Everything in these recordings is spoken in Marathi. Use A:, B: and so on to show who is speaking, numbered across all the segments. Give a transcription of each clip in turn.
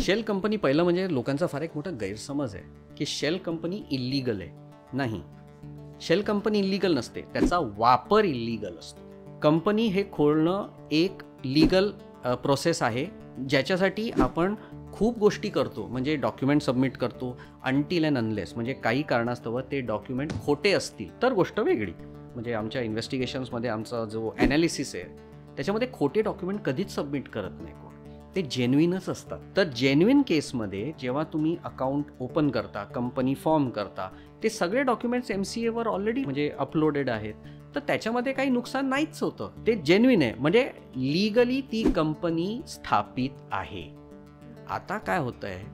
A: शेल कंपनी पहिलं म्हणजे लोकांचा फार एक मोठा गैरसमज आहे की शेल कंपनी इल्लीगल आहे. नाही, शेल कंपनी इल्लीगल नसते, त्याचा वापर इल्लीगल असतो. कंपनी हे खोलणं एक लीगल प्रोसेस आहे ज्याच्यासाठी आपण खूप गोष्टी करतो. म्हणजे डॉक्युमेंट सबमिट करतो अनटिल अँड अनलेस, म्हणजे काही कारणास्तव ते डॉक्युमेंट खोटे असतील तर गोष्ट वेगळी. म्हणजे आमच्या इन्व्हेस्टिगेशन्समध्ये आमचा जो ॲनालिसिस आहे त्याच्यामध्ये खोटे डॉक्युमेंट कधीच सबमिट करत नाही कोण, ते जेन्युइनच असतात. तर जेन्युइन केसमध्ये जेव्हा तुम्ही अकाउंट ओपन करता, कंपनी फॉर्म करता, ते सगळे डॉक्युमेंट्स MCAवर ऑलरेडी म्हणजे अपलोडेड आहेत, तर त्याच्यामध्ये काही नुकसान नाहीच होतं. ते जेन्युइन आहे, म्हणजे लीगली ती कंपनी स्थापित आहे. आता काय होतं आहे,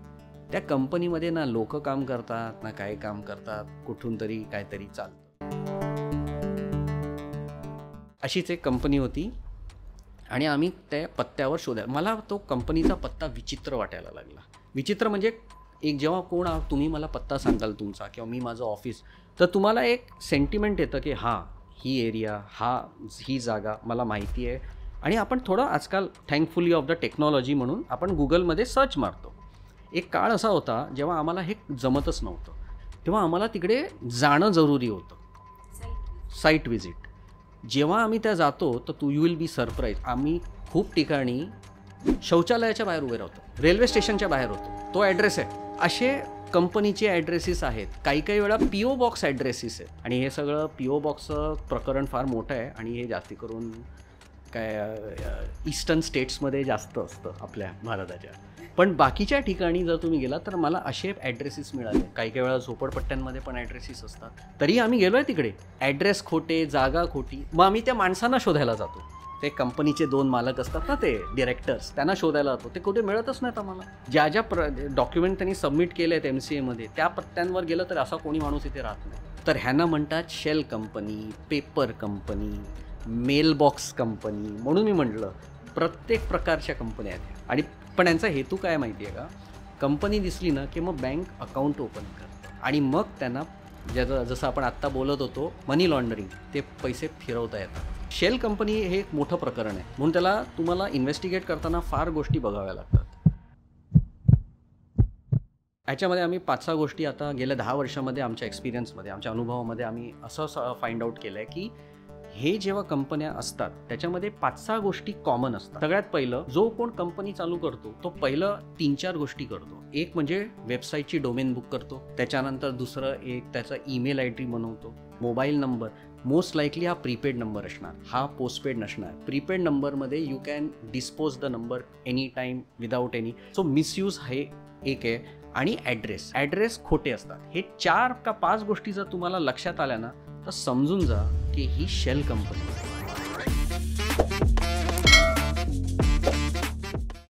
A: त्या कंपनीमध्ये ना लोक काम करतात ना काय काम करतात, कुठून तरी काहीतरी चालतं. अशीच एक कंपनी होती आणि आम्ही त्या पत्त्यावर शोधायला, मला तो कंपनीचा पत्ता विचित्र वाटायला लागला. विचित्र म्हणजे एक जेव्हा कोण तुम्ही मला पत्ता सांगाल तुमचा किंवा मी माझं ऑफिस, तर तुम्हाला एक सेंटिमेंट येतं की हां, ही एरिया, ही जागा मला माहिती आहे. आणि आपण थोडं आजकाल थँकफुली ऑफ द टेक्नॉलॉजी म्हणून आपण गुगलमध्ये सर्च मारतो. एक काळ असा होता जेव्हा आम्हाला हे जमतच नव्हतं, तेव्हा आम्हाला तिकडे जाणं जरुरी होतं, साईट व्हिजिट. जेव्हा आम्ही त्या जातो तर यू विल बी सरप्राईज. आम्ही खूप ठिकाणी शौचालयाच्या बाहेर उभे राहतो, रेल्वे स्टेशनच्या बाहेर होतो, तो ॲड्रेस आहे. असे कंपनीचे ॲड्रेसेस आहेत. काही वेळा PO बॉक्स ॲड्रेसेस आहेत. आणि हे सगळं PO बॉक्सचं प्रकरण फार मोठं आहे आणि हे जास्ती करून काय ईस्टर्न स्टेट्समध्ये जास्त असतं आपल्या भारताच्या. पण बाकीच्या ठिकाणी जर तुम्ही गेला तर मला असे ॲड्रेसेस मिळाले. काही वेळा झोपडपट्ट्यांमध्ये पण ॲड्रेसेस असतात. तरी आम्ही गेलो आहे तिकडे, ॲड्रेस खोटे, जागा खोटी. मग आम्ही त्या माणसांना शोधायला जातो. ते कंपनीचे 2 मालक असतात ना, ते डिरेक्टर्स, त्यांना शोधायला जातो. ते कुठे मिळतच नाहीत आम्हाला. ज्या डॉक्युमेंट त्यांनी सबमिट केले आहेत MCAमध्ये त्या पत्त्यांवर गेलं तर असा कोणी माणूस इथे राहत नाही. तर ह्यांना म्हणतात shell company, paper company, mailbox company. म्हणून मी म्हटलं प्रत्येक प्रकारच्या कंपन्या आहेत. आणि पण यांचा हेतू काय माहिती आहे का, कंपनी दिसली ना की मग बँक अकाउंट ओपन करतं आणि मग त्यांना जसं आपण आत्ता बोलत होतो मनी लॉन्ड्रिंग, ते पैसे फिरवता येतात. शेल कंपनी हे एक मोठं प्रकरण आहे, म्हणून त्याला तुम्हाला इन्व्हेस्टिगेट करताना फार गोष्टी बघाव्या लागतात. ह्याच्यामध्ये आम्ही 5-6 गोष्टी आता गेल्या 10 वर्षामध्ये आमच्या एक्सपिरियन्समध्ये, आमच्या अनुभवामध्ये आम्ही असं फाइंड आउट केलं आहे की हे जेव्हा कंपन्या असतात त्याच्यामध्ये 5-6 गोष्टी कॉमन असतात. सगळ्यात पहिलं, जो कोण कंपनी चालू करतो तो पहिलं 3-4 गोष्टी करतो. एक म्हणजे वेबसाईटची डोमेन बुक करतो. त्याच्यानंतर दुसरं एक त्याचा ईमेल ID बनवतो. मोबाईल नंबर मोस्ट लाईकली हा प्रीपेड नंबर असणार, हा पोस्टपेड नसणार. प्रीपेड नंबरमध्ये you can dispose the number any time without any, so misuse हे एक आहे. आणि ॲड्रेस खोटे असतात. हे 4 का 5 गोष्टी जर तुम्हाला लक्षात आल्या ना तर समजून जा की ही शेल कंपनी.